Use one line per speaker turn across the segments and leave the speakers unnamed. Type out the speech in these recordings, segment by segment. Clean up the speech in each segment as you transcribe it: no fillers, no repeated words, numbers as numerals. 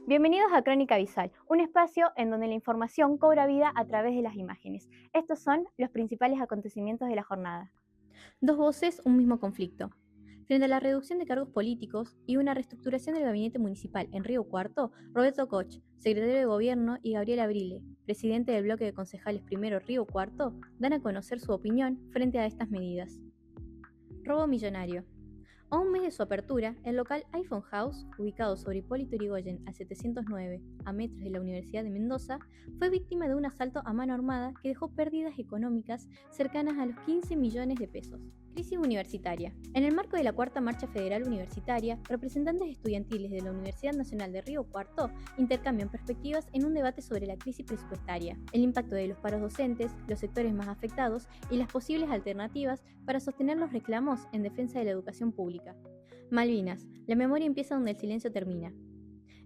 Bienvenidos a Crónica Visual, un espacio en donde la información cobra vida a través de las imágenes. Estos son los principales acontecimientos de la jornada. Dos voces, un mismo conflicto. Frente a la reducción de cargos políticos y una reestructuración del gabinete municipal en Río Cuarto, Roberto Koch, secretario de Gobierno, y Gabriel Abrile, presidente del bloque de concejales primero Río Cuarto, dan a conocer su opinión frente a estas medidas. Robo millonario. A un mes de su apertura, el local iPhone House, ubicado sobre Hipólito Yrigoyen al 709, a metros de la Universidad de Mendoza, fue víctima de un asalto a mano armada que dejó pérdidas económicas cercanas a los 15 millones de pesos. Crisis universitaria. En el marco de la Cuarta Marcha Federal Universitaria, representantes estudiantiles de la Universidad Nacional de Río Cuarto intercambian perspectivas en un debate sobre la crisis presupuestaria, el impacto de los paros docentes, los sectores más afectados y las posibles alternativas para sostener los reclamos en defensa de la educación pública. Malvinas. La memoria empieza donde el silencio termina.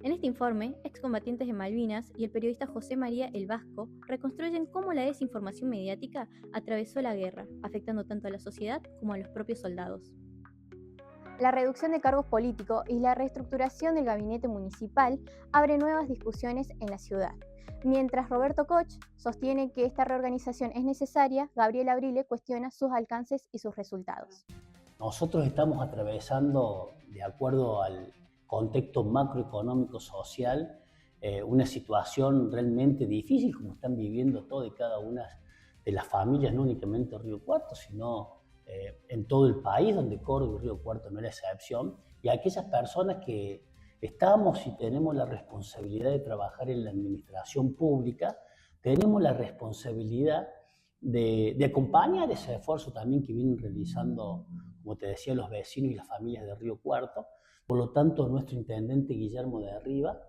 En este informe, excombatientes de Malvinas y el periodista José María El Vasco reconstruyen cómo la desinformación mediática atravesó la guerra, afectando tanto a la sociedad como a los propios soldados. La reducción de cargos políticos y la reestructuración del gabinete municipal abre nuevas discusiones en la ciudad. Mientras Roberto Koch sostiene que esta reorganización es necesaria, Gabriel Abrile cuestiona sus alcances y sus resultados.
Nosotros estamos atravesando, de acuerdo al contexto macroeconómico social, una situación realmente difícil, como están viviendo todas y cada una de las familias, no únicamente en Río Cuarto, sino en todo el país, donde Córdoba y Río Cuarto no es la excepción, y aquellas personas que estamos y tenemos la responsabilidad de trabajar en la administración pública, tenemos la responsabilidad de acompañar ese esfuerzo también que vienen realizando, como te decía, los vecinos y las familias de Río Cuarto. Por lo tanto, nuestro intendente Guillermo de Arriba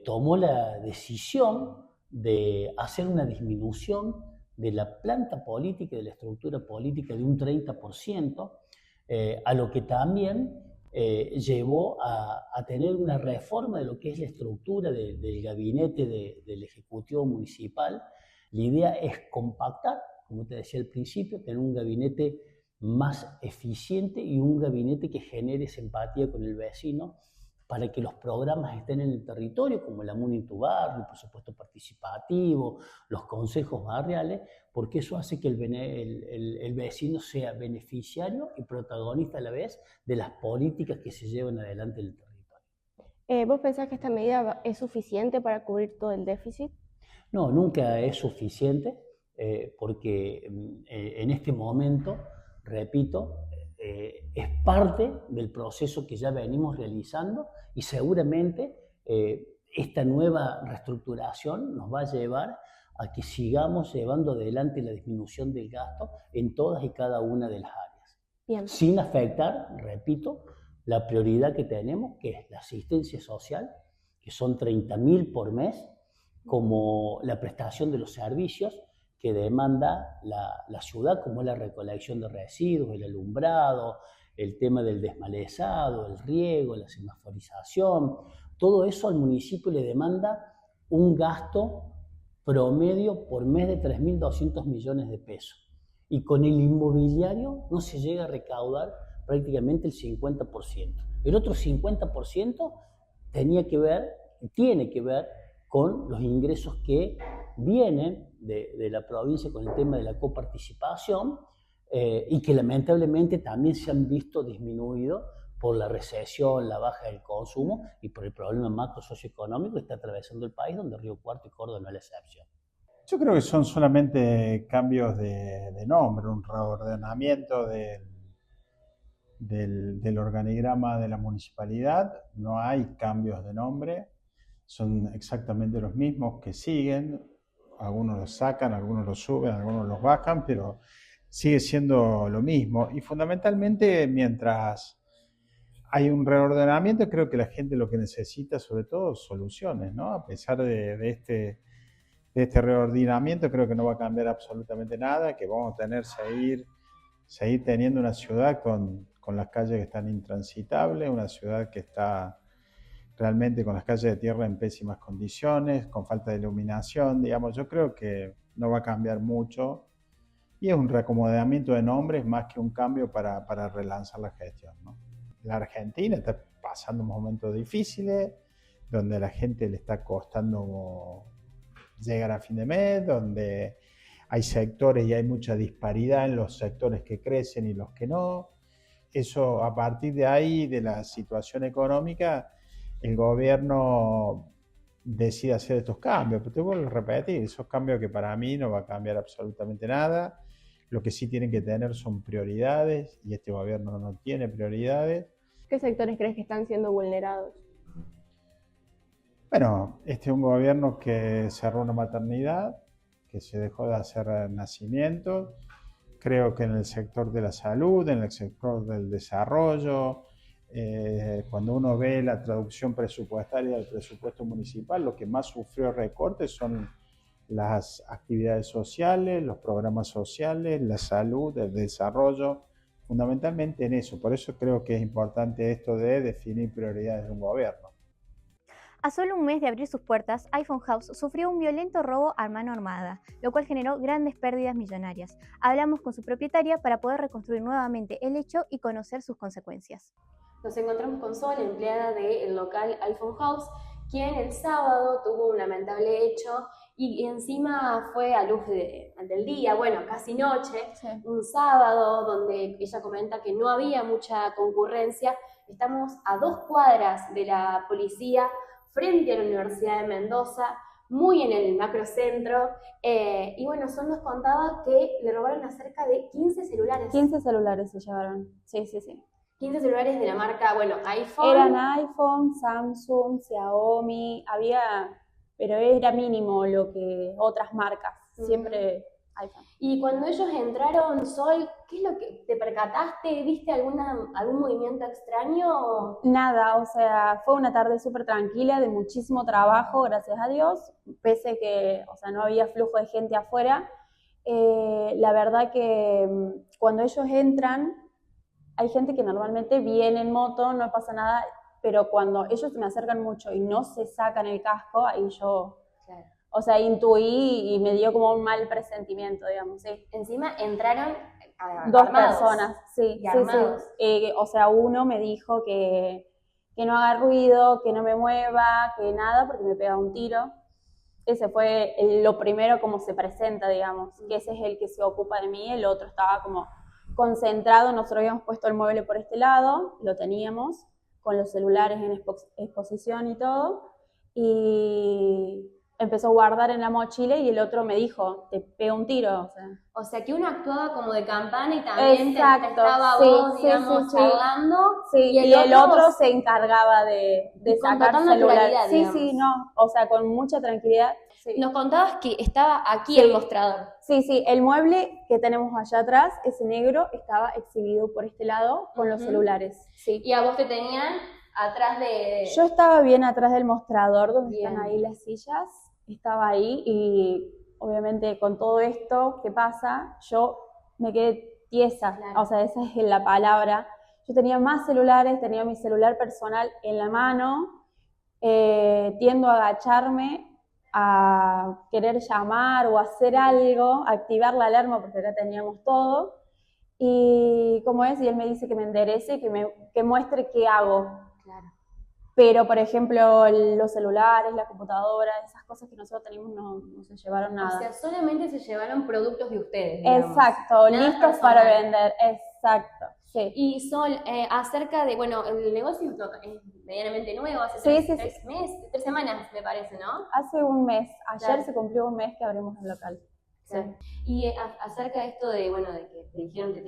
tomó la decisión de hacer una disminución de la planta política y de la estructura política de un 30%, a lo que también llevó a tener una reforma de lo que es la estructura del gabinete del Ejecutivo Municipal. La idea es compactar, como te decía al principio, tener un gabinete más eficiente y un gabinete que genere esa empatía con el vecino para que los programas estén en el territorio, como el Amun en tu barrio, el presupuesto participativo, los consejos barriales, porque eso hace que el vecino sea beneficiario y protagonista a la vez de las políticas que se llevan adelante en el territorio.
¿Vos pensás que esta medida es suficiente para cubrir todo el déficit?
No, nunca es suficiente, porque en este momento, repito, es parte del proceso que ya venimos realizando y seguramente esta nueva reestructuración nos va a llevar a que sigamos llevando adelante la disminución del gasto en todas y cada una de las áreas.
Bien.
Sin afectar, repito, la prioridad que tenemos, que es la asistencia social, que son 30.000 por mes, como la prestación de los servicios que demanda la ciudad, como la recolección de residuos, el alumbrado, el tema del desmalezado, el riego, la semaforización. Todo eso al municipio le demanda un gasto promedio por mes de 3.200 millones de pesos. Y con el inmobiliario no se llega a recaudar prácticamente el 50%. El otro 50% tiene que ver con los ingresos que vienen de la provincia con el tema de la coparticipación y que lamentablemente también se han visto disminuidos por la recesión, la baja del consumo y por el problema macro socioeconómico que está atravesando el país, donde Río Cuarto y Córdoba no es la excepción.
Yo creo que son solamente cambios de nombre, un reordenamiento del organigrama de la municipalidad. No hay cambios de nombre, son exactamente los mismos que siguen. Algunos los sacan, algunos los suben, algunos los bajan, pero sigue siendo lo mismo. Y fundamentalmente, mientras hay un reordenamiento, creo que la gente lo que necesita, sobre todo, soluciones, ¿no? A pesar de este reordenamiento, creo que no va a cambiar absolutamente nada, que vamos a tener seguir teniendo una ciudad con las calles que están intransitables, una ciudad que está realmente con las calles de tierra en pésimas condiciones, con falta de iluminación, digamos. Yo creo que no va a cambiar mucho y es un reacomodamiento de nombres más que un cambio para relanzar la gestión, ¿no? La Argentina está pasando momentos difíciles, donde a la gente le está costando llegar a fin de mes, donde hay sectores y hay mucha disparidad en los sectores que crecen y los que no. Eso, a partir de ahí, de la situación económica, el gobierno decide hacer estos cambios. Pero te vuelvo a repetir, esos cambios que para mí no va a cambiar absolutamente nada. Lo que sí tienen que tener son prioridades, y este gobierno no tiene prioridades.
¿Qué sectores crees que están siendo vulnerados?
Bueno, este es un gobierno que cerró una maternidad, que se dejó de hacer nacimientos. Creo que en el sector de la salud, en el sector del desarrollo, cuando uno ve la traducción presupuestaria del presupuesto municipal, lo que más sufrió recortes son las actividades sociales, los programas sociales, la salud, el desarrollo, fundamentalmente en eso. Por eso creo que es importante esto de definir prioridades de un gobierno.
A solo un mes de abrir sus puertas, iPhone House sufrió un violento robo a mano armada, lo cual generó grandes pérdidas millonarias. Hablamos con su propietaria para poder reconstruir nuevamente el hecho y conocer sus consecuencias.
Nos encontramos con Sol, empleada del local iPhone House, quien el sábado tuvo un lamentable hecho y encima fue a luz del día, bueno, casi noche, sí. Un sábado donde ella comenta que no había mucha concurrencia. Estamos a 2 cuadras de la policía, frente a la Universidad de Mendoza, muy en el macrocentro, y bueno, Sol nos contaba que le robaron a cerca de 15 celulares.
15 celulares se llevaron, sí.
15 celulares de la marca, bueno, iPhone.
Eran iPhone, Samsung, Xiaomi, pero era mínimo lo que otras marcas, siempre iPhone.
Y cuando ellos entraron, Sol, ¿qué es lo que te percataste? ¿Viste algún movimiento extraño?
Nada, o sea, fue una tarde súper tranquila, de muchísimo trabajo, gracias a Dios, pese que, o sea, no había flujo de gente afuera. La verdad que cuando ellos entran, hay gente que normalmente viene en moto, no pasa nada, pero cuando ellos se me acercan mucho y no se sacan el casco, ahí yo... Claro. O sea, intuí y me dio como un mal presentimiento, digamos, sí.
Encima entraron
dos
armados,
personas, sí.
Armados.
O sea, uno me dijo que no haga ruido, que no me mueva, que nada, porque me pega un tiro. Ese fue lo primero como se presenta, digamos, que ese es el que se ocupa de mí, el otro estaba como concentrado. Nosotros habíamos puesto el mueble por este lado, lo teníamos, con los celulares en exposición y todo, y empezó a guardar en la mochila y el otro me dijo, te pega un tiro.
O sea que uno actuaba como de campana y también
exacto,
te estaba vos, digamos, charlando.
Sí, y el otro se encargaba de sacar celular. Sí, no, o sea, con mucha tranquilidad. Sí.
Nos contabas que estaba aquí el mostrador.
Sí, el mueble que tenemos allá atrás, ese negro, estaba exhibido por este lado con los celulares. Sí.
¿Y a vos te tenían atrás de...?
Yo estaba bien atrás del mostrador, donde están ahí las sillas. Estaba ahí y obviamente con todo esto que pasa, yo me quedé tiesa, claro. O sea, esa es la palabra. Yo tenía más celulares, tenía mi celular personal en la mano, tiendo a agacharme, a querer llamar o hacer algo, activar la alarma porque acá teníamos todo, y como es, y él me dice que me enderece, que muestre qué hago.
Claro.
Pero, por ejemplo, los celulares, la computadora, esas cosas que nosotros tenemos no se llevaron nada.
O sea, solamente se llevaron productos de ustedes, digamos.
Exacto, listos para vender, exacto. Sí.
Y Sol, acerca de, bueno, el negocio es medianamente nuevo, hace 3 semanas me parece, ¿no?
Hace un mes, ayer se cumplió un mes que abrimos el local.
Claro. Y acerca de esto de, bueno, de que te dijeron que te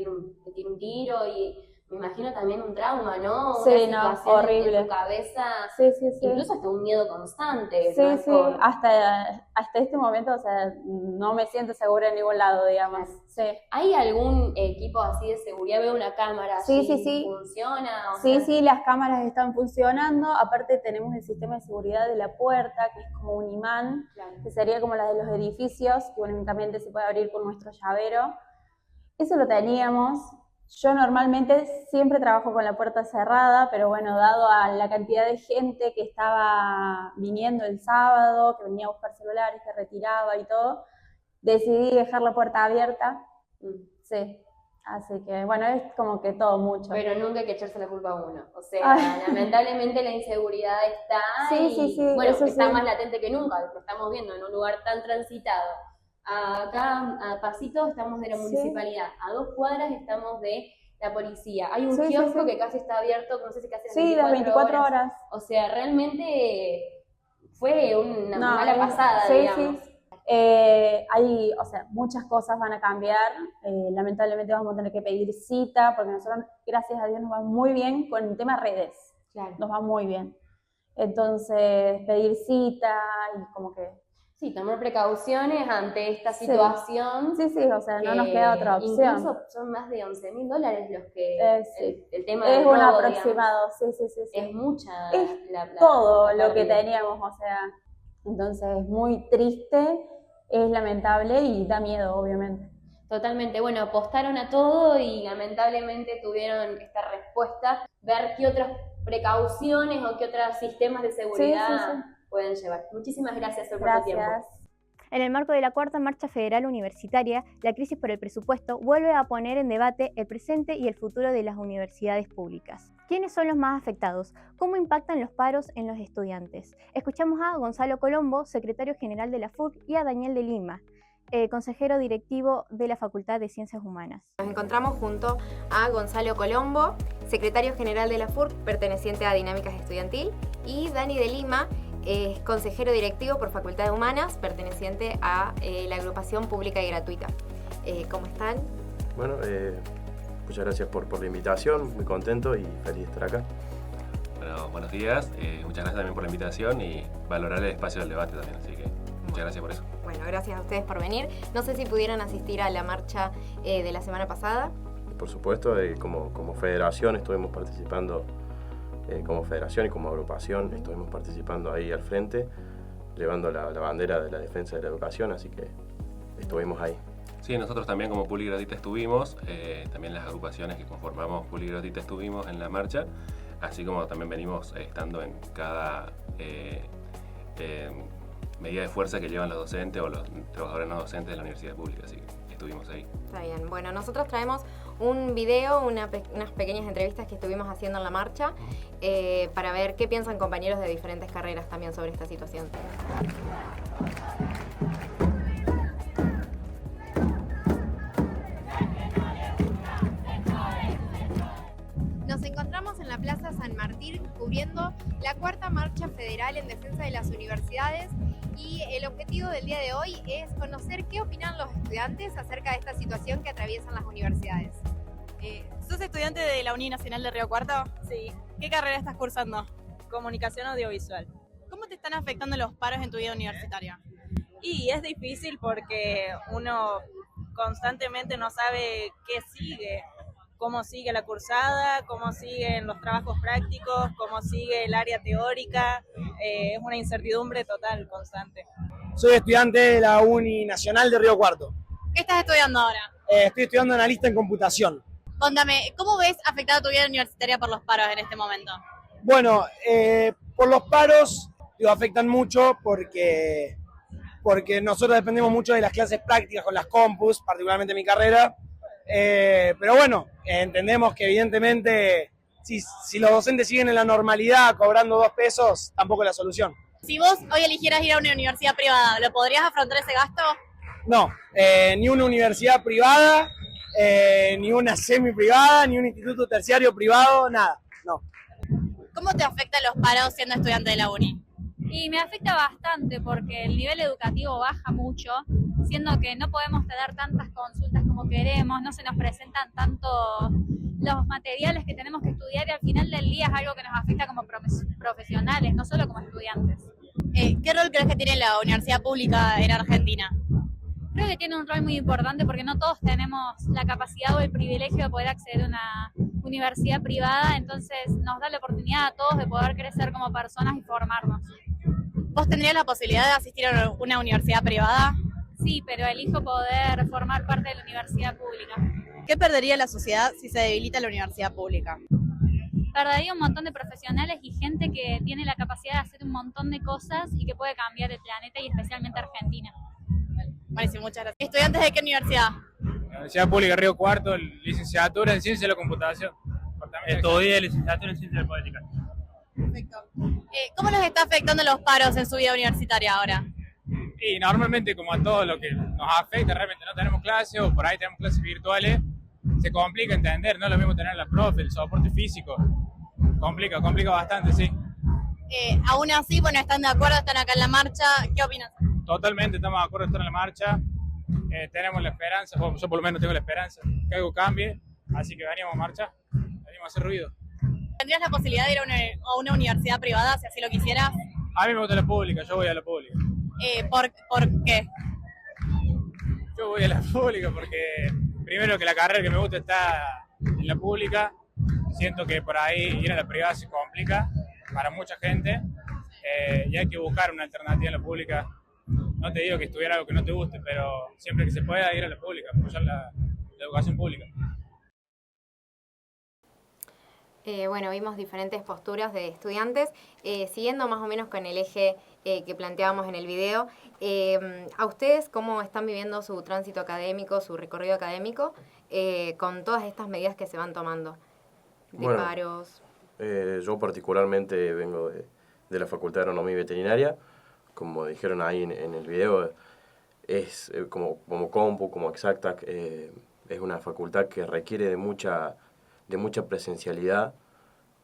tiro un tiro y... Me imagino también un trauma, ¿no?
Sí, no, horrible.
En tu cabeza,
sí.
Incluso hasta un miedo constante.
Sí, ¿no? Sí, hasta este momento, o sea, no me siento segura en ningún lado, digamos. Claro. Sí.
¿Hay algún equipo así de seguridad? ¿Veo una cámara?
Sí.
¿Funciona?
Sí, las cámaras están funcionando. Aparte tenemos el sistema de seguridad de la puerta, que es como un imán, claro. Que sería como la de los edificios, que únicamente se puede abrir con nuestro llavero. Eso lo teníamos. Yo normalmente siempre trabajo con la puerta cerrada, pero bueno, dado a la cantidad de gente que estaba viniendo el sábado, que venía a buscar celulares, que retiraba y todo, decidí dejar la puerta abierta. Sí. Así que, bueno, es como que todo mucho.
Pero nunca hay que echarse la culpa a uno. O sea, lamentablemente la inseguridad está
Sí,
bueno,
eso
está
sí.
más latente que nunca, lo que estamos viendo en un lugar tan transitado. Acá, a pasitos, estamos de la municipalidad. A 2 cuadras estamos de la policía. Hay un kiosco que casi está abierto, no sé si casi
Sí, las 24 horas.
O sea, realmente fue una mala pasada, digamos.
O sea, muchas cosas van a cambiar. Lamentablemente vamos a tener que pedir cita, porque nosotros, gracias a Dios, nos va muy bien con el tema redes.
Claro.
Nos va muy bien. Entonces, pedir cita y como que...
Sí, tomar precauciones ante esta situación.
Sí, o sea, no nos queda otra opción.
Incluso son más de $11.000 los que el tema
es
del
un
robo,
aproximado,
digamos.
Sí.
Es mucha
la todo lo que teníamos, o sea, entonces es muy triste, es lamentable y da miedo, obviamente.
Totalmente, bueno, apostaron a todo y lamentablemente tuvieron esta respuesta, ver qué otras precauciones o qué otros sistemas de seguridad pueden llevar. Muchísimas gracias por tu tiempo.
En el marco de la Cuarta Marcha Federal Universitaria, la crisis por el presupuesto vuelve a poner en debate el presente y el futuro de las universidades públicas. ¿Quiénes son los más afectados? ¿Cómo impactan los paros en los estudiantes? Escuchamos a Gonzalo Colombo, secretario general de la FURC, y a Daniel de Lima, consejero directivo de la Facultad de Ciencias Humanas.
Nos encontramos junto a Gonzalo Colombo, secretario general de la FURC, perteneciente a Dinámicas Estudiantil, y Dani de Lima, es consejero directivo por Facultad de Humanas, perteneciente a la agrupación pública y gratuita. ¿Cómo están?
Bueno, muchas gracias por la invitación, muy contento y feliz de estar acá.
Bueno, buenos días, muchas gracias también por la invitación y valorar el espacio del debate también, así que muchas gracias por eso.
Bueno, gracias a ustedes por venir. No sé si pudieron asistir a la marcha de la semana pasada.
Por supuesto, como federación estuvimos participando, como federación y como agrupación estuvimos participando ahí al frente, llevando la bandera de la defensa de la educación, así que estuvimos ahí.
Sí, nosotros también como Publi Gratuita estuvimos, también las agrupaciones que conformamos Publi Gratuita estuvimos en la marcha, así como también venimos estando en cada medida de fuerza que llevan los docentes o los trabajadores no docentes de la universidad pública, así que estuvimos ahí.
Está bien, bueno, nosotros traemos un video, unas pequeñas entrevistas que estuvimos haciendo en la marcha para ver qué piensan compañeros de diferentes carreras también sobre esta situación. Nos encontramos en la Plaza San Martín cubriendo la Cuarta Marcha Federal en defensa de las universidades y el objetivo del día de hoy es conocer qué opinan los estudiantes acerca de esta situación que atraviesan las universidades.
¿Sos estudiante de la Uni Nacional de Río Cuarto?
Sí.
¿Qué carrera estás cursando?
Comunicación audiovisual.
¿Cómo te están afectando los paros en tu vida universitaria?
Y es difícil porque uno constantemente no sabe qué sigue, cómo sigue la cursada, cómo siguen los trabajos prácticos, cómo sigue el área teórica. Es una incertidumbre total, constante.
Soy estudiante de la Uni Nacional de Río Cuarto.
¿Qué estás estudiando ahora?
Estoy estudiando analista en computación.
Contame, ¿cómo ves afectada tu vida universitaria por los paros en este momento?
Bueno, por los paros afectan mucho porque nosotros dependemos mucho de las clases prácticas con las compus, particularmente mi carrera. Pero bueno, entendemos que evidentemente si los docentes siguen en la normalidad cobrando 2 pesos, tampoco es la solución.
Si vos hoy eligieras ir a una universidad privada, ¿lo podrías afrontar ese gasto?
No, ni una universidad privada, ni una semi-privada, ni un instituto terciario privado, nada, no.
¿Cómo te afectan los paros siendo estudiante de la uni?
Y me afecta bastante porque el nivel educativo baja mucho, siendo que no podemos tener tantas consultas como queremos, no se nos presentan tanto los materiales que tenemos que estudiar y al final del día es algo que nos afecta como profesionales, no solo como estudiantes.
¿Qué rol crees que tiene la universidad pública en Argentina?
Creo que tiene un rol muy importante porque no todos tenemos la capacidad o el privilegio de poder acceder a una universidad privada, entonces nos da la oportunidad a todos de poder crecer como personas y formarnos.
¿Vos tendrías la posibilidad de asistir a una universidad privada?
Sí, pero elijo poder formar parte de la universidad pública.
¿Qué perdería la sociedad si se debilita la universidad pública?
Perdería un montón de profesionales y gente que tiene la capacidad de hacer un montón de cosas y que puede cambiar el planeta y especialmente Argentina.
Buenísimo, muchas gracias. ¿Estudiantes de qué universidad?
Universidad Pública Río Cuarto, licenciatura en Ciencia de la Computación. Estudié licenciatura en Ciencia de la Política.
Perfecto. ¿Cómo nos está afectando los paros en su vida universitaria ahora?
Y normalmente, como a todo lo que nos afecta, realmente no tenemos clases o por ahí tenemos clases virtuales, se complica entender, no es lo mismo tener la profe, el soporte físico. Complica bastante, sí.
Aún así, bueno, ¿están de acuerdo? ¿Están acá en la marcha? ¿Qué opinan?
Totalmente, estamos de acuerdo de estar en la marcha. Tenemos la esperanza, bueno, yo por lo menos tengo la esperanza que algo cambie, así que venimos a marchar, venimos a hacer ruido.
¿Tendrías la posibilidad de ir a una universidad privada si así lo quisieras?
A mí me gusta la pública, yo voy a la pública.
¿Por qué?
Yo voy a la pública porque primero que la carrera que me gusta está en la pública, siento que por ahí ir a la privada se complica para mucha gente y hay que buscar una alternativa en la pública. No te digo que estudiar algo que no te guste, pero siempre que se pueda ir a la pública, apoyar la educación pública.
Bueno, vimos diferentes posturas de estudiantes, siguiendo más o menos con el eje que planteábamos en el video. ¿A ustedes cómo están viviendo su tránsito académico, su recorrido académico, con todas estas medidas que se van tomando? De paros.
Yo particularmente vengo de la Facultad de Agronomía y Veterinaria. Como dijeron ahí en el video, es como Compu, como Exactac, es una facultad que requiere de mucha presencialidad.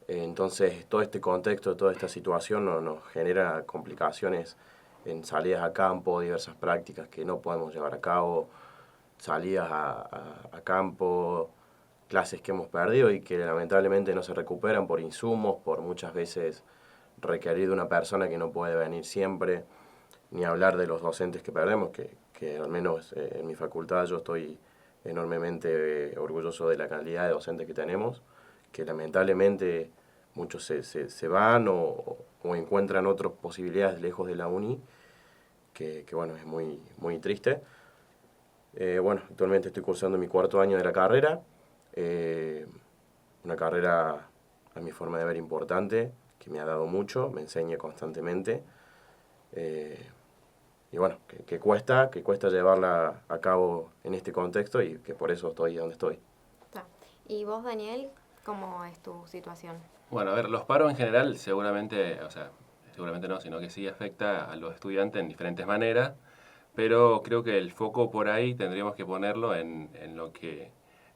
Entonces todo este contexto, toda esta situación nos genera complicaciones en salidas a campo, diversas prácticas que no podemos llevar a cabo, salidas a campo, clases que hemos perdido y que lamentablemente no se recuperan por insumos, por muchas veces requerir de una persona que no puede venir siempre, ni hablar de los docentes que perdemos, que al menos en mi facultad yo estoy enormemente orgulloso de la calidad de docentes que tenemos, que lamentablemente muchos se van o encuentran otras posibilidades lejos de la uni, que bueno, es muy triste. Bueno, actualmente estoy cursando mi 4º año de la carrera, una carrera a mi forma de ver importante, que me ha dado mucho, me enseña constantemente, y bueno, que cuesta llevarla a cabo en este contexto y que por eso estoy donde estoy.
¿Y vos, Daniel, cómo es tu situación?
Bueno, a ver, los paros en general seguramente no, sino que sí afecta a los estudiantes en diferentes maneras, pero creo que el foco por ahí tendríamos que ponerlo en lo que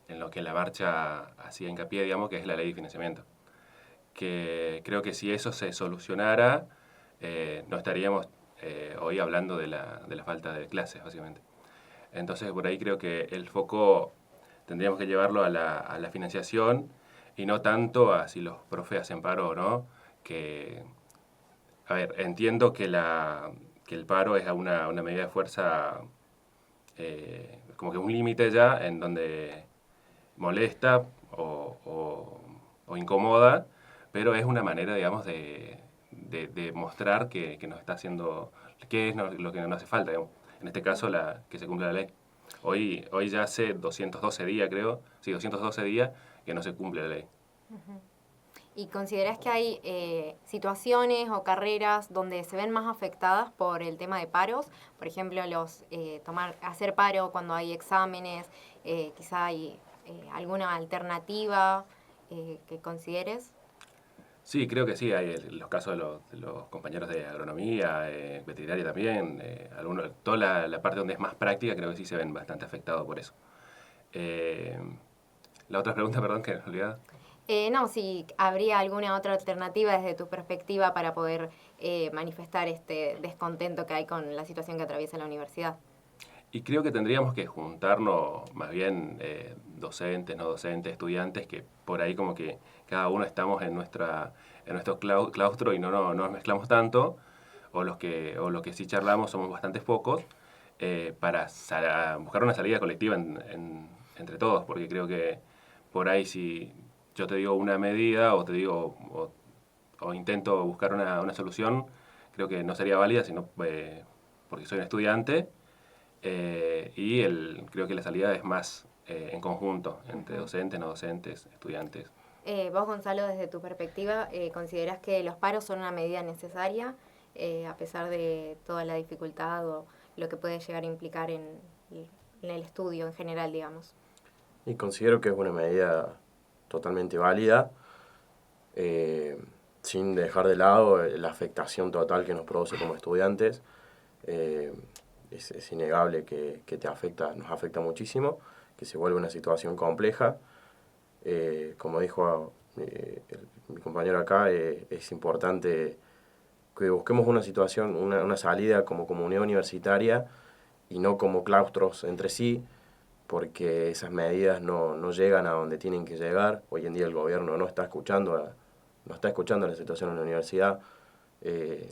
la marcha hacía hincapié, digamos, que es la ley de financiamiento. Que creo que si eso se solucionara, no estaríamos hoy hablando de la falta de clases, básicamente. Entonces, por ahí creo que el foco tendríamos que llevarlo a la financiación y no tanto a si los profes hacen paro o no. A ver, entiendo que el paro es una medida de fuerza, como que un límite ya en donde molesta o incomoda, pero es una manera, digamos, de mostrar que nos está haciendo, que es lo que nos hace falta, digamos. En este caso, que se cumpla la ley. Hoy ya hace 212 días, creo, sí, 212 días que no se cumple la ley.
Uh-huh. ¿Y considerás que hay situaciones o carreras donde se ven más afectadas por el tema de paros? Por ejemplo, hacer paro cuando hay exámenes, quizá hay alguna alternativa que consideres.
Sí, creo que sí, hay los casos de los compañeros de agronomía, veterinaria también, toda la parte donde es más práctica creo que sí se ven bastante afectados por eso. La otra pregunta, perdón, que me olvidaba.
No, si habría alguna otra alternativa desde tu perspectiva para poder manifestar este descontento que hay con la situación que atraviesa la universidad.
Y creo que tendríamos que juntarnos más bien docentes, no docentes, estudiantes, que por ahí como que cada uno estamos en nuestro claustro y no nos mezclamos tanto, o los que sí charlamos somos bastantes pocos, para buscar una salida colectiva entre todos, porque creo que por ahí si yo te digo una medida o te digo o intento buscar una solución, creo que no sería válida, sino porque soy un estudiante. Creo que la salida es más en conjunto, entre docentes, no docentes, estudiantes.
Vos, Gonzalo, desde tu perspectiva, ¿considerás que los paros son una medida necesaria a pesar de toda la dificultad o lo que puede llegar a implicar en el estudio en general, digamos.
Y considero que es una medida totalmente válida, sin dejar de lado la afectación total que nos produce como estudiantes. Es innegable que nos afecta muchísimo, que se vuelve una situación compleja. Como dijo mi compañero acá, es importante que busquemos una situación, una salida como comunidad universitaria y no como claustros entre sí, porque esas medidas no llegan a donde tienen que llegar. Hoy en día el gobierno no está escuchando la situación en la universidad.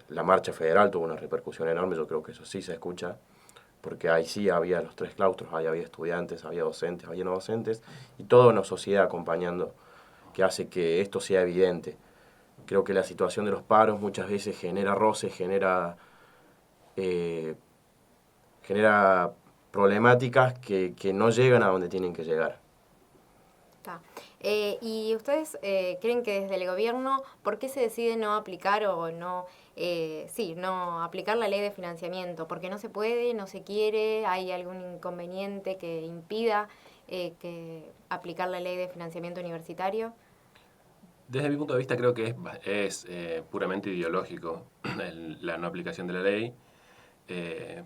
La marcha federal tuvo una repercusión enorme, yo creo que eso sí se escucha, porque ahí sí había los 3 claustros, ahí había estudiantes, había docentes, había no docentes, y toda una sociedad acompañando, que hace que esto sea evidente. Creo que la situación de los paros muchas veces genera roces, genera problemáticas que no llegan a donde tienen que llegar.
¿Y ustedes creen que desde el gobierno, por qué se decide no aplicar o no aplicar la ley de financiamiento? ¿Porque no se puede, no se quiere, hay algún inconveniente que impida que aplicar la ley de financiamiento universitario?
Desde mi punto de vista creo que es puramente ideológico la no aplicación de la ley,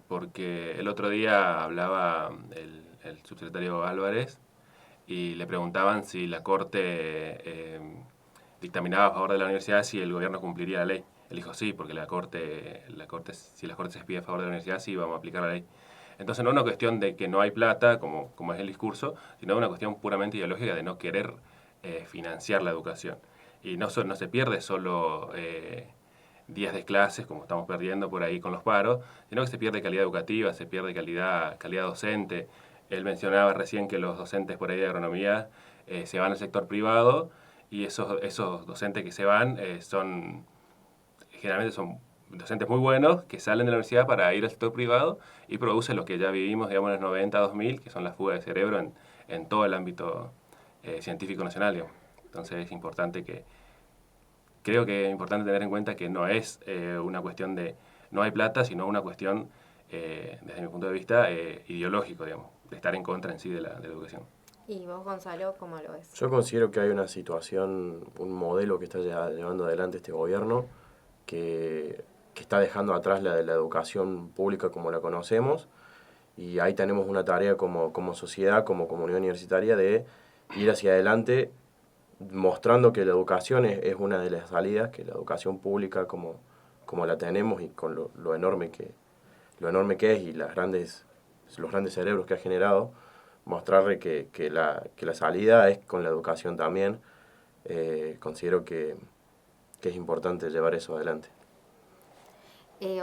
porque el otro día hablaba el subsecretario Álvarez y le preguntaban si la Corte dictaminaba a favor de la universidad, si el gobierno cumpliría la ley. Él dijo sí, porque si la Corte se expide a favor de la universidad, sí vamos a aplicar la ley. Entonces no es una cuestión de que no hay plata, como es el discurso, sino una cuestión puramente ideológica de no querer financiar la educación. Y no se pierde solo días de clases, como estamos perdiendo por ahí con los paros, sino que se pierde calidad educativa, se pierde calidad docente. Él mencionaba recién que los docentes por ahí de agronomía se van al sector privado, y esos docentes que se van generalmente son docentes muy buenos que salen de la universidad para ir al sector privado y producen lo que ya vivimos, digamos, en los 90, 2000, que son las fugas de cerebro en todo el ámbito científico nacional, digamos. Entonces creo que es importante tener en cuenta que no es una cuestión de no hay plata, sino una cuestión, desde mi punto de vista, ideológico, digamos, de estar en contra en sí de la educación.
¿Y vos, Gonzalo, cómo lo ves?
Yo considero que hay una situación, un modelo que está llevando adelante este gobierno que está dejando atrás la de la educación pública como la conocemos, y ahí tenemos una tarea como sociedad, como comunidad universitaria, de ir hacia adelante mostrando que la educación es una de las salidas, que la educación pública como la tenemos y con lo enorme que es y los grandes cerebros que ha generado, mostrarle que la salida es con la educación también. Considero que es importante llevar eso adelante.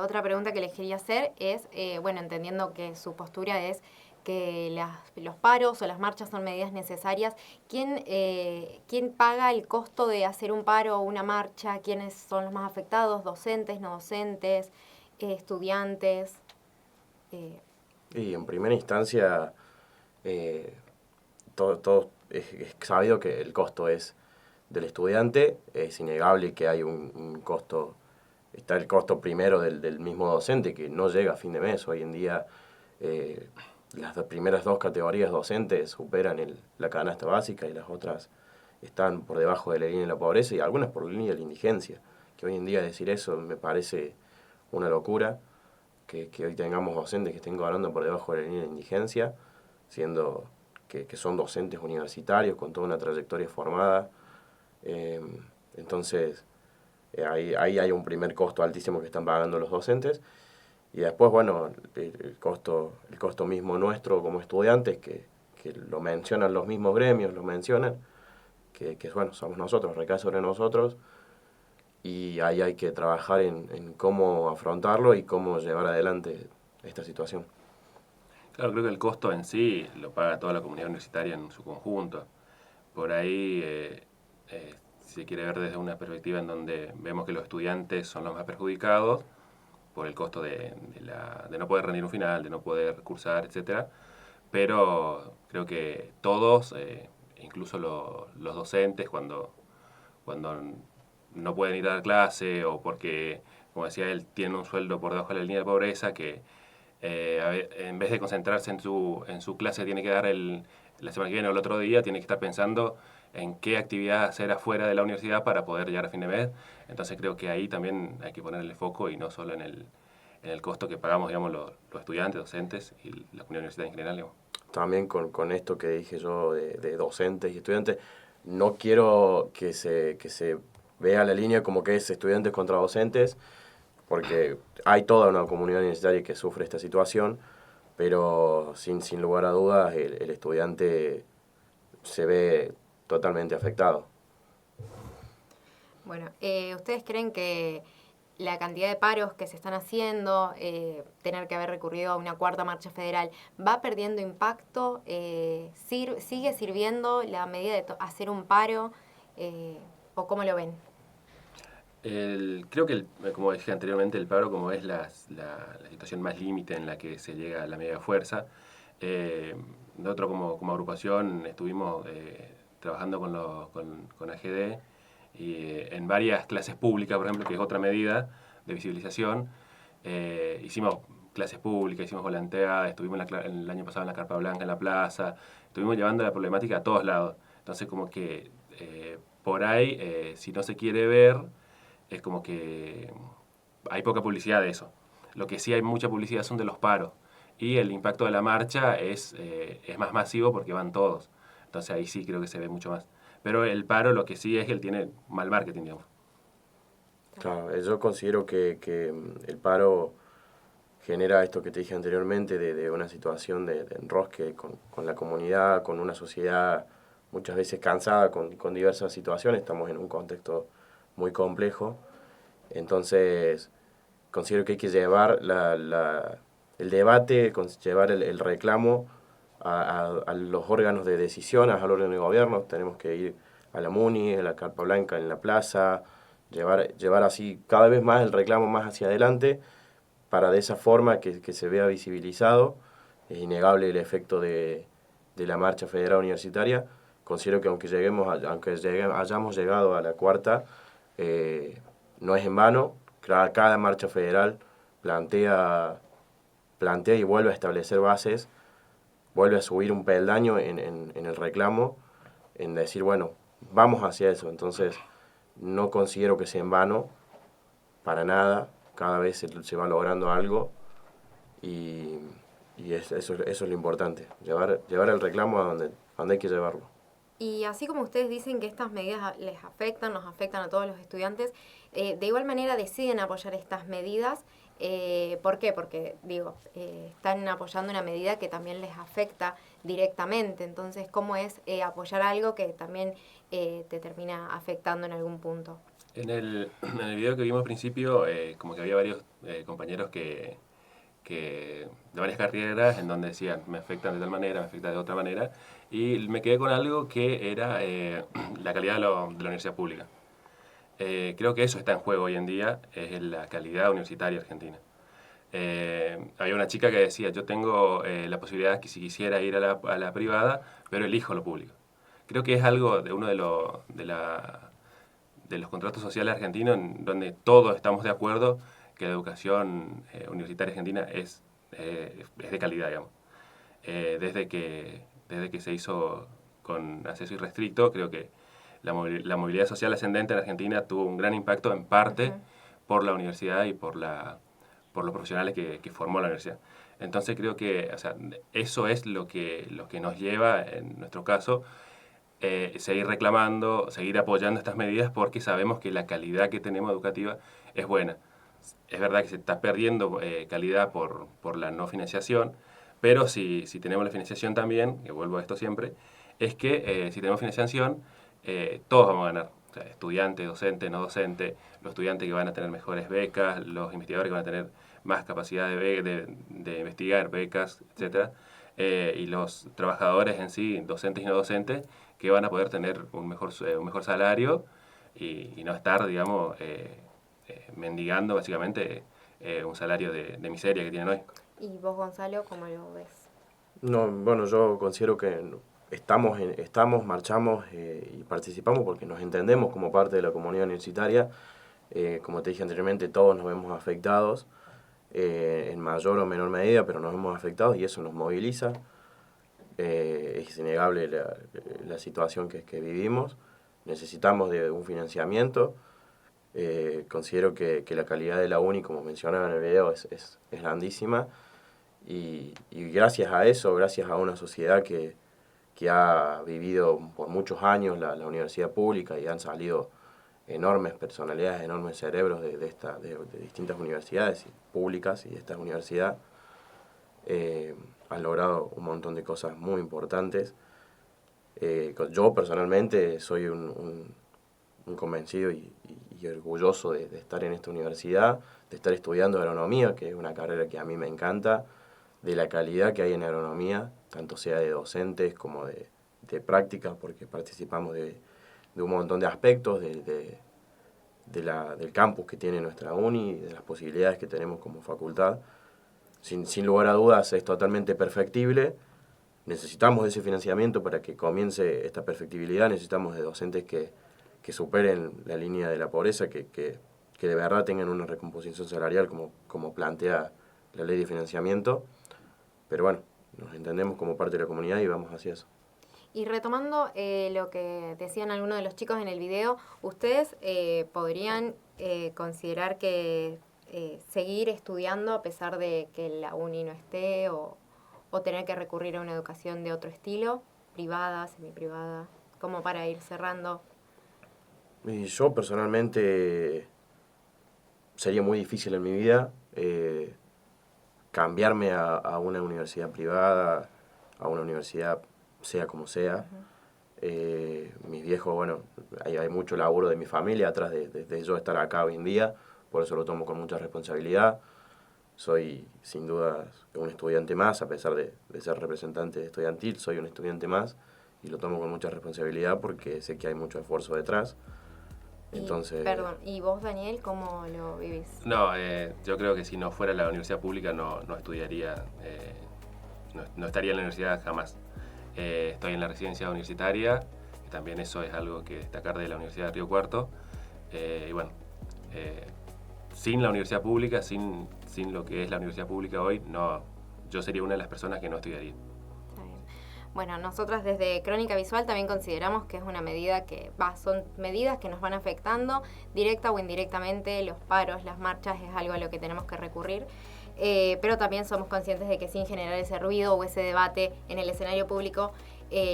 Otra pregunta que les quería hacer es, entendiendo que su postura es que los paros o las marchas son medidas necesarias, ¿quién paga el costo de hacer un paro o una marcha? ¿Quiénes son los más afectados? ¿Docentes, no docentes, estudiantes?
Y en primera instancia, todo es sabido que el costo es del estudiante. Es innegable que hay un costo. Está el costo primero del mismo docente, que no llega a fin de mes. Hoy en día las primeras 2 categorías docentes superan la canasta básica, y las otras están por debajo de la línea de la pobreza, y algunas por la línea de la indigencia. Que hoy en día decir eso me parece una locura, que hoy tengamos docentes que estén cobrando por debajo de la línea de indigencia, siendo que son docentes universitarios con toda una trayectoria formada. Entonces, ahí hay un primer costo altísimo que están pagando los docentes. Y después, bueno, el costo mismo nuestro como estudiantes, que lo mencionan los mismos gremios, que bueno, somos nosotros, recae sobre nosotros, y ahí hay que trabajar en cómo afrontarlo y cómo llevar adelante esta situación.
Claro, creo que el costo en sí lo paga toda la comunidad universitaria en su conjunto. Por ahí si se quiere ver desde una perspectiva en donde vemos que los estudiantes son los más perjudicados por el costo de no poder rendir un final, de no poder cursar, etcétera. Pero creo que todos, incluso los docentes, cuando no pueden ir a la clase o porque, como decía él, tienen un sueldo por debajo de la línea de pobreza, que En vez de concentrarse en su clase, tiene que dar la semana que viene o el otro día, tiene que estar pensando en qué actividad hacer afuera de la universidad para poder llegar a fin de mes. Entonces creo que ahí también hay que ponerle foco y no solo en el costo que pagamos, digamos, los estudiantes, docentes y la comunidad universitaria en general, digamos.
También con esto que dije yo de docentes y estudiantes, no quiero que se vea la línea como que es estudiantes contra docentes, porque hay toda una comunidad universitaria que sufre esta situación, pero sin lugar a dudas el estudiante se ve totalmente afectado.
Bueno, ¿ustedes creen que la cantidad de paros que se están haciendo, tener que haber recurrido a una cuarta marcha federal, va perdiendo impacto? ¿Sigue sirviendo la medida de hacer un paro? ¿O cómo lo ven?
Creo que, como dije anteriormente, el paro, como es la situación más límite en la que se llega a la medida de fuerza, nosotros como agrupación estuvimos trabajando con AGD y en varias clases públicas, por ejemplo, que es otra medida de visibilización. Hicimos clases públicas, hicimos volanteadas, estuvimos el año pasado en la Carpa Blanca, en la plaza, estuvimos llevando la problemática a todos lados. Entonces, como que por ahí, si no se quiere ver, es como que hay poca publicidad de eso. Lo que sí hay mucha publicidad son de los paros. Y el impacto de la marcha es más masivo porque van todos. Entonces ahí sí creo que se ve mucho más. Pero el paro lo que sí es que él tiene mal marketing, digamos.
Claro, yo considero que el paro genera esto que te dije anteriormente de una situación de enrosque con la comunidad, con una sociedad muchas veces cansada con diversas situaciones. Estamos en un contexto muy complejo. Entonces considero que hay que llevar el debate, llevar el reclamo a los órganos de decisión, al órgano de gobierno. Tenemos que ir a la MUNI, a la Carpa Blanca, en la plaza, llevar así cada vez más el reclamo más hacia adelante, para de esa forma que se vea visibilizado. Es innegable el efecto de la marcha federal universitaria. Considero que aunque hayamos llegado a la cuarta, no es en vano. Cada marcha federal plantea y vuelve a establecer bases, vuelve a subir un peldaño en el reclamo, en decir, bueno, vamos hacia eso. Entonces, no considero que sea en vano, para nada. Cada vez se va logrando algo y eso es lo importante, llevar el reclamo a donde hay que llevarlo.
Y así como ustedes dicen que estas medidas les afectan, nos afectan a todos los estudiantes, de igual manera deciden apoyar estas medidas. ¿Por qué? Porque, están apoyando una medida que también les afecta directamente. Entonces, ¿cómo es apoyar algo que también te termina afectando en algún punto?
En el video que vimos al principio, como que había varios compañeros que de varias carreras en donde decían, me afectan de tal manera, me afecta de otra manera, y me quedé con algo que era la calidad de la universidad pública. Creo que eso está en juego hoy en día, es la calidad universitaria argentina. Había una chica que decía, yo tengo la posibilidad que si quisiera ir a la privada, pero elijo lo público. Creo que es algo de uno de los contratos sociales argentinos en donde todos estamos de acuerdo que la educación universitaria argentina es de calidad, digamos. Desde que se hizo con acceso irrestricto, creo que la movilidad social ascendente en Argentina tuvo un gran impacto, en parte por la universidad y por los profesionales que formó la universidad. Entonces creo que eso es lo que nos lleva, en nuestro caso, seguir reclamando, seguir apoyando estas medidas, porque sabemos que la calidad que tenemos educativa es buena. Es verdad que se está perdiendo calidad por la no financiación, pero si tenemos la financiación también, que vuelvo a esto siempre, es que si tenemos financiación, todos vamos a ganar. O sea, estudiantes, docentes, no docentes, los estudiantes que van a tener mejores becas, los investigadores que van a tener más capacidad de investigar, becas, etc. Y los trabajadores en sí, docentes y no docentes, que van a poder tener un mejor salario y no estar, digamos, mendigando básicamente un salario de miseria que tienen hoy.
¿Y vos, Gonzalo, cómo lo ves?
No, bueno, yo considero que estamos, marchamos y participamos porque nos entendemos como parte de la comunidad universitaria. Como te dije anteriormente, todos nos vemos afectados. en mayor o menor medida, pero nos hemos afectado y eso nos moviliza. Es innegable la situación que vivimos. Necesitamos de un financiamiento. Considero que la calidad de la uni, como mencionaba en el video, es grandísima. Y gracias a eso, gracias a una sociedad que ha vivido por muchos años la universidad pública y han salido enormes personalidades, enormes cerebros de distintas universidades públicas y de esta universidad, han logrado un montón de cosas muy importantes. Yo personalmente soy un convencido y orgulloso de estar en esta universidad, de estar estudiando agronomía, que es una carrera que a mí me encanta, de la calidad que hay en agronomía, tanto sea de docentes como de prácticas, porque participamos de un montón de aspectos del campus que tiene nuestra uni, de las posibilidades que tenemos como facultad. Sin lugar a dudas es totalmente perfectible. Necesitamos ese financiamiento para que comience esta perfectibilidad, necesitamos de docentes que superen la línea de la pobreza, que de verdad tengan una recomposición salarial como plantea la ley de financiamiento. Pero bueno, nos entendemos como parte de la comunidad y vamos hacia eso.
Y retomando lo que decían algunos de los chicos en el video, ¿ustedes podrían considerar que seguir estudiando a pesar de que la uni no esté o tener que recurrir a una educación de otro estilo, privada, semiprivada, como para ir cerrando?
Y yo personalmente sería muy difícil en mi vida cambiarme a una universidad privada, a una universidad sea como sea. Mis viejos, bueno, hay mucho laburo de mi familia atrás de yo estar acá hoy en día, por eso lo tomo con mucha responsabilidad. Soy sin duda un estudiante más, a pesar de ser representante estudiantil, soy un estudiante más y lo tomo con mucha responsabilidad porque sé que hay mucho esfuerzo detrás. Entonces,
perdón, ¿y vos, Daniel, cómo lo vivís?
No, yo creo que si no fuera la universidad pública no estudiaría, no estaría en la universidad jamás. Estoy en la residencia universitaria, y también eso es algo que destacar de la Universidad de Río Cuarto. Y bueno, sin la universidad pública, sin lo que es la universidad pública hoy, yo sería una de las personas que no estudiaría.
Bueno, nosotras desde Crónica Visual también consideramos que es una medida son medidas que nos van afectando directa o indirectamente. Los paros, las marchas es algo a lo que tenemos que recurrir, pero también somos conscientes de que sin generar ese ruido o ese debate en el escenario público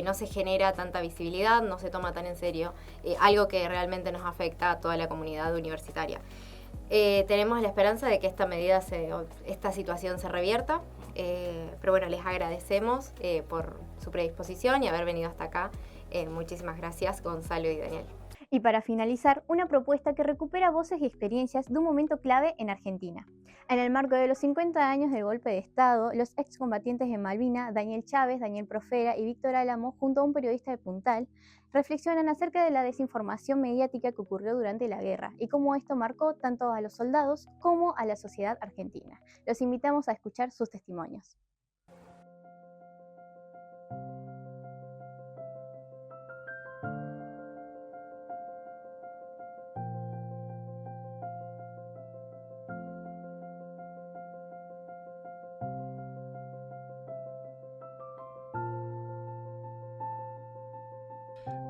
no se genera tanta visibilidad, no se toma tan en serio algo que realmente nos afecta a toda la comunidad universitaria. Tenemos la esperanza de que esta situación se revierta. Pero bueno, les agradecemos por su predisposición y haber venido hasta acá. Muchísimas gracias, Gonzalo y Daniel.
Y para finalizar, una propuesta que recupera voces y experiencias de un momento clave en Argentina. En el marco de los 50 años del golpe de Estado, los excombatientes de Malvinas, Daniel Chávez, Daniel Profera y Víctor Álamo, junto a un periodista de Puntal, reflexionan acerca de la desinformación mediática que ocurrió durante la guerra y cómo esto marcó tanto a los soldados como a la sociedad argentina. Los invitamos a escuchar sus testimonios.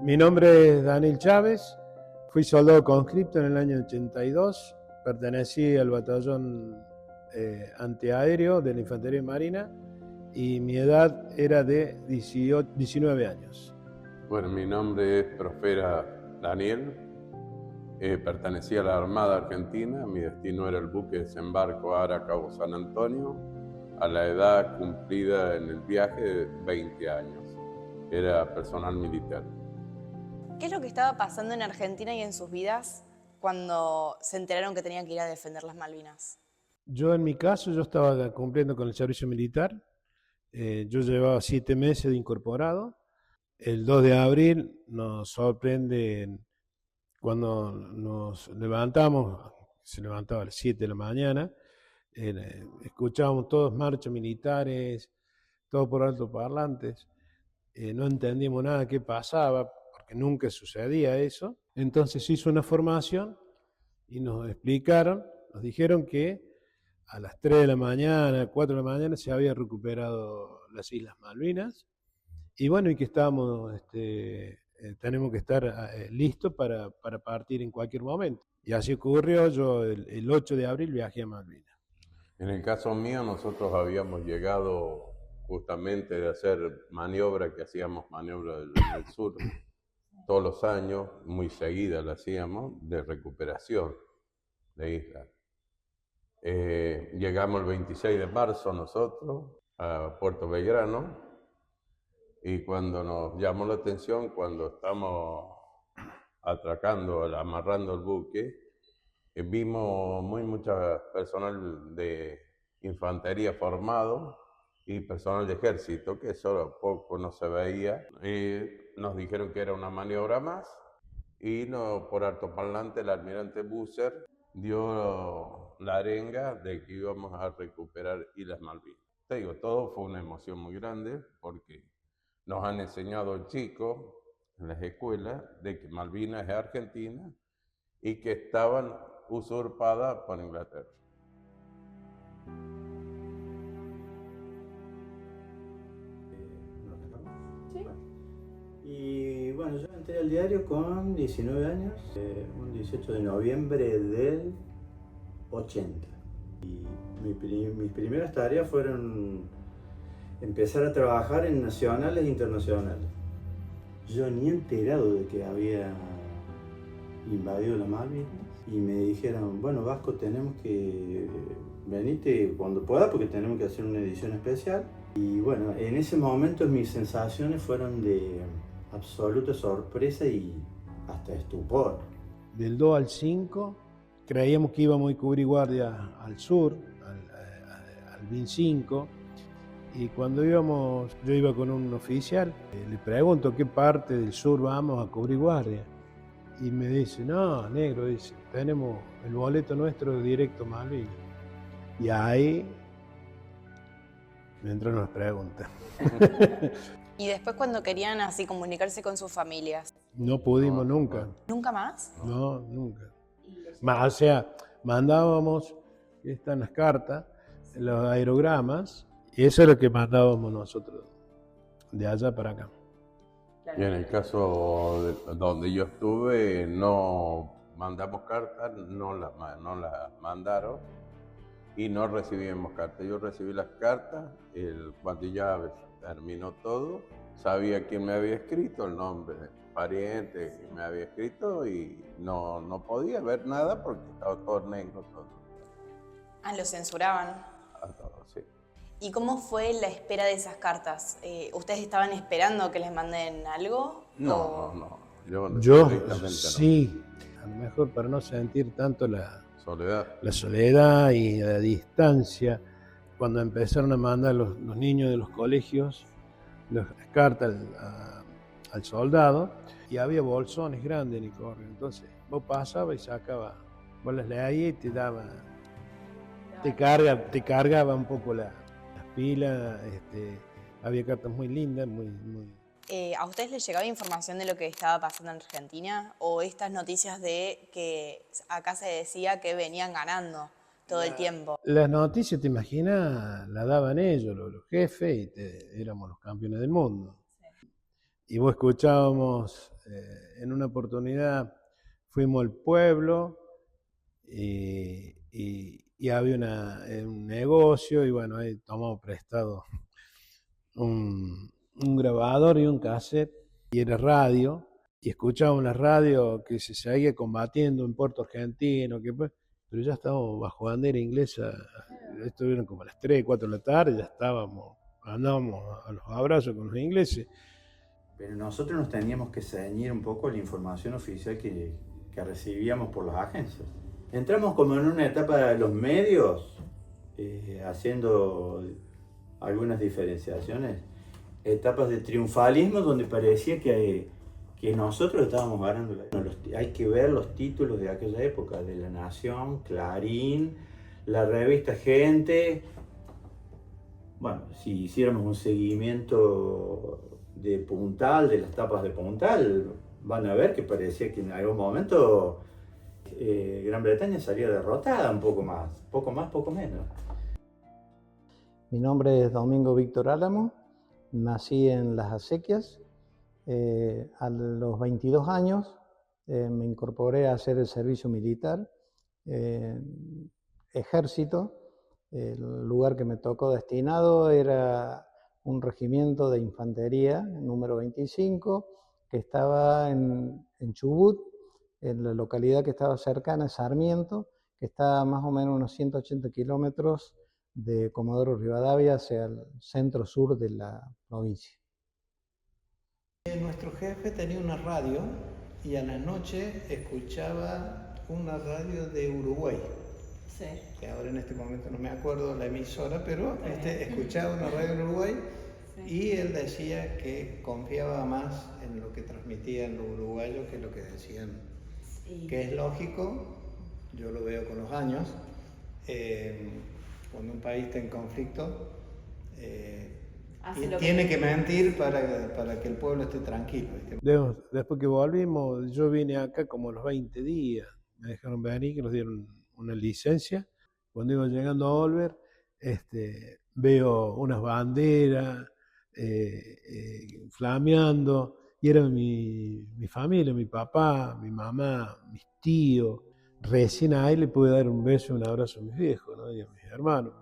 Mi nombre es Daniel Chávez, fui soldado conscripto en el año 82, pertenecí al batallón antiaéreo de la Infantería Marina y mi edad era de 19 años.
Bueno, mi nombre es Profera Daniel, pertenecía a la Armada Argentina, mi destino era el buque de desembarco Ara Cabo San Antonio, a la edad cumplida en el viaje de 20 años, era personal militar.
¿Qué es lo que estaba pasando en Argentina y en sus vidas cuando se enteraron que tenían que ir a defender las Malvinas?
Yo en mi caso, yo estaba cumpliendo con el servicio militar, yo llevaba 7 meses de incorporado. El 2 de abril nos sorprende cuando nos levantamos, se levantaba a las 7 de la mañana, escuchábamos todos marchas militares, todo por altoparlantes, no entendíamos nada qué pasaba, porque nunca sucedía eso. Entonces se hizo una formación y nos explicaron, nos dijeron que a las 3 de la mañana, 4 de la mañana, se había recuperado las Islas Malvinas. Y bueno, y que estábamos, tenemos que estar listos para partir en cualquier momento. Y así ocurrió, yo el 8 de abril viajé a Malvinas.
En el caso mío, nosotros habíamos llegado justamente de hacer maniobra, que hacíamos maniobra del sur todos los años, muy seguida la hacíamos, de recuperación de islas. Llegamos el 26 de marzo nosotros a Puerto Belgrano, y cuando nos llamó la atención, cuando estamos atracando, amarrando el buque, vimos mucha personal de infantería formado y personal de ejército, que eso poco no se veía. Nos dijeron que era una maniobra más, y por altoparlante el almirante Busser dio la arenga de que íbamos a recuperar Islas Malvinas. Te digo, todo fue una emoción muy grande, porque nos han enseñado chicos en las escuelas de que Malvinas es Argentina y que estaban usurpadas por Inglaterra.
Y bueno, yo entré al diario con 19 años, un 18 de noviembre del 80. Y mis primeras tareas fueron empezar a trabajar en nacionales e internacionales. Yo ni enterado de que había invadido la Malvinas, y me dijeron, bueno, Vasco, tenemos que venirte cuando puedas porque tenemos que hacer una edición especial. Y bueno, en ese momento mis sensaciones fueron de absoluta sorpresa y hasta estupor.
Del 2 al 5 creíamos que íbamos a cubrir guardia al sur, al BIN 5, y cuando yo iba con un oficial, le pregunto qué parte del sur vamos a cubrir guardia, y me dice, no, negro, dice, tenemos el boleto nuestro directo a Malvinas. Y ahí me entraron las preguntas.
Y después, cuando querían así comunicarse con sus familias,
No pudimos nunca.
¿nunca más?
No, nunca. O sea, mandábamos, aquí están las cartas, los aerogramas, y eso es lo que mandábamos nosotros, de allá para acá.
Y en el caso donde yo estuve, no mandamos cartas, no las mandaron, y no recibimos cartas. Yo recibí las cartas, cuando ya terminó todo, sabía quién me había escrito, el nombre del pariente que me había escrito, y no podía ver nada porque estaba todo negro todo.
Ah, lo censuraban.
A todo, sí.
¿Y cómo fue la espera de esas cartas? ¿Ustedes estaban esperando que les manden algo?
No.
Yo sí, a lo mejor para no sentir tanto la soledad y la distancia, cuando empezaron a mandar los niños de los colegios las cartas al soldado, y había bolsones grandes en Icorrio, entonces vos pasabas y sacabas, vos las leías y te daba, te cargaba un poco las pilas, había cartas muy lindas, muy...
¿A ustedes les llegaba información de lo que estaba pasando en Argentina? ¿O estas noticias de que acá se decía que venían ganando todo el tiempo?
Las noticias, te imaginas, las daban ellos, los jefes, y éramos los campeones del mundo. Sí. Y vos escuchábamos, en una oportunidad fuimos al pueblo y había un negocio, y bueno, ahí tomamos prestado un grabador y un cassette, y era radio, y escuchábamos la radio que se seguía combatiendo en Puerto Argentino, pero ya estábamos bajo bandera inglesa. Esto era como a las 3, 4 de la tarde, ya andábamos a los abrazos con los ingleses.
Pero nosotros nos teníamos que ceñir un poco a la información oficial que recibíamos por las agencias. Entramos como en una etapa de los medios, haciendo algunas diferenciaciones, etapas de triunfalismo donde parecía que nosotros estábamos ganando. Hay que ver los títulos de aquella época, de La Nación, Clarín, la revista Gente. Bueno, si hiciéramos un seguimiento de Puntal, de las tapas de Puntal, van a ver que parecía que en algún momento Gran Bretaña salía derrotada un poco más, poco menos.
Mi nombre es Domingo Víctor Álamo, nací en Las Acequias. A los 22 años me incorporé a hacer el servicio militar, ejército. El lugar que me tocó destinado era un regimiento de infantería, número 25, que estaba en Chubut, en la localidad que estaba cercana a Sarmiento, que está más o menos unos 180 kilómetros de Comodoro Rivadavia hacia el centro-sur de la provincia. Nuestro jefe tenía una radio y a la noche escuchaba una radio de Uruguay, sí, que ahora en este momento no me acuerdo la emisora, pero escuchaba una radio de Uruguay, sí, y él decía que confiaba más en lo que transmitían los uruguayos que lo que decían, sí, que es lógico, yo lo veo con los años, cuando un país está en conflicto, y tiene que mentir para que el pueblo esté tranquilo.
Después que volvimos, yo vine acá como a los 20 días, me dejaron venir, que nos dieron una licencia. Cuando iba llegando a Olver, veo unas banderas flameando, y era mi familia, mi papá, mi mamá, mis tíos. Recién ahí le pude dar un beso y un abrazo a mis viejos, ¿no? Y a mis hermanos.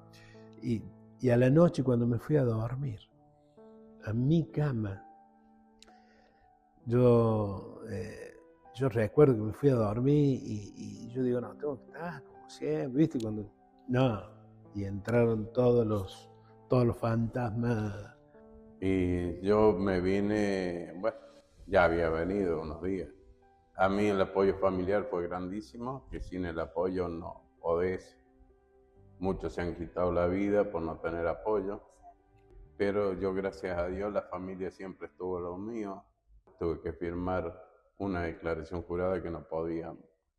Y a la noche, cuando me fui a dormir, a mi cama, yo recuerdo que me fui a dormir y yo digo, no, tengo que estar como siempre, ¿viste? Y entraron todos los fantasmas.
Y yo me vine, bueno, ya había venido unos días. A mí el apoyo familiar fue grandísimo, que sin el apoyo no podés. Muchos se han quitado la vida por no tener apoyo. Pero yo, gracias a Dios, la familia siempre estuvo a lo mío. Tuve que firmar una declaración jurada que no podía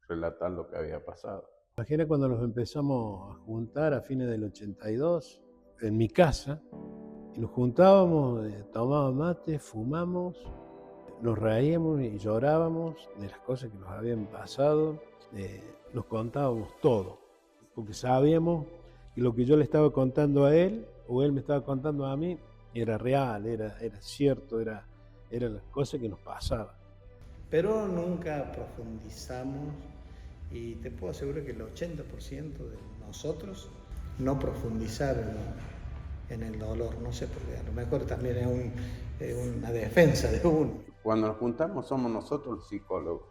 relatar lo que había pasado.
Imagina cuando nos empezamos a juntar a fines del 82 en mi casa, y nos juntábamos, tomábamos mate, fumamos, nos reíamos y llorábamos de las cosas que nos habían pasado, nos contábamos todo, porque sabíamos que lo que yo le estaba contando a él, o él me estaba contando a mí, era real, era cierto, era las cosas que nos pasaban.
Pero nunca profundizamos, y te puedo asegurar que el 80% de nosotros no profundizaron en el dolor, no sé por qué, a lo mejor también es una defensa de uno.
Cuando nos juntamos somos nosotros los psicólogos,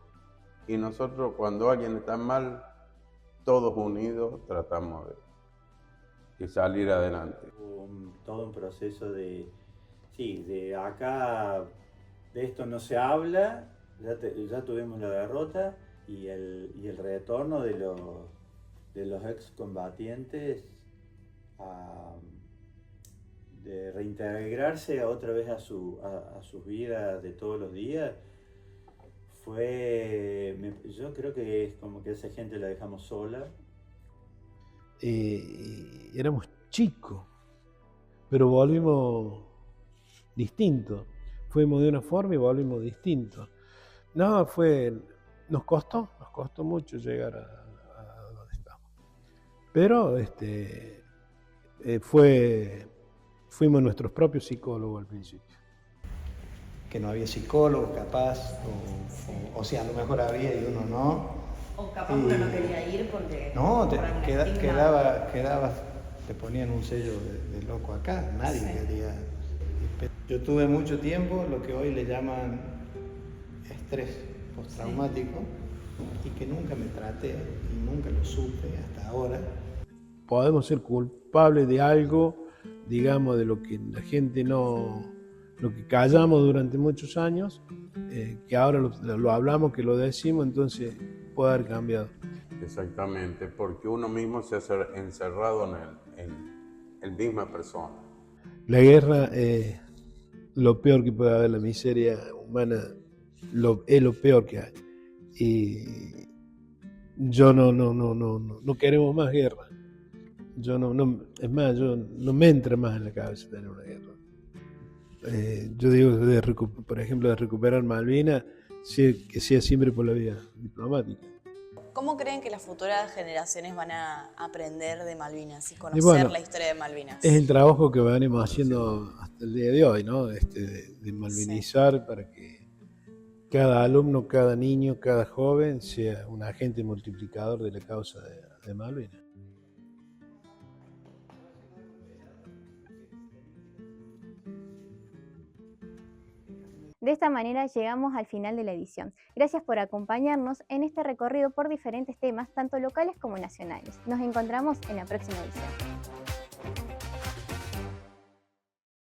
y nosotros cuando alguien está mal, todos unidos tratamos de salir adelante.
Todo un proceso de acá, de esto no se habla, ya tuvimos la derrota y el retorno de los excombatientes de reintegrarse otra vez a sus vidas de todos los días. Yo creo que es como que a esa gente la dejamos sola.
Éramos chicos, pero volvimos distintos. Fuimos de una forma y volvimos distintos. Nos costó mucho llegar a donde estamos. Pero fuimos nuestros propios psicólogos al principio.
Que no había psicólogos capaz, o sea, a lo mejor había y uno no.
O capaz uno no quería ir porque...
No, quedabas, te ponían un sello de loco acá, nadie quería. Yo tuve mucho tiempo lo que hoy le llaman estrés postraumático, y que nunca me traté y nunca lo supe hasta ahora.
Podemos ser culpables de algo, digamos, de lo que la gente no... lo que callamos durante muchos años, que ahora lo hablamos, que lo decimos, entonces puede haber cambiado.
Exactamente, porque uno mismo se ha encerrado en misma persona.
La guerra es lo peor que puede haber, la miseria humana es lo peor que hay. Y yo no queremos más guerra. Es más, no me entra más en la cabeza tener una guerra. Yo digo, por ejemplo, de recuperar Malvinas, que sea siempre por la vía diplomática.
¿Cómo creen que las futuras generaciones van a aprender de Malvinas y conocer la historia de Malvinas?
Es el trabajo que venimos haciendo hasta el día de hoy, ¿no? De malvinizar para que cada alumno, cada niño, cada joven sea un agente multiplicador de la causa de Malvinas.
De esta manera llegamos al final de la edición. Gracias por acompañarnos en este recorrido por diferentes temas, tanto locales como nacionales. Nos encontramos en la próxima edición.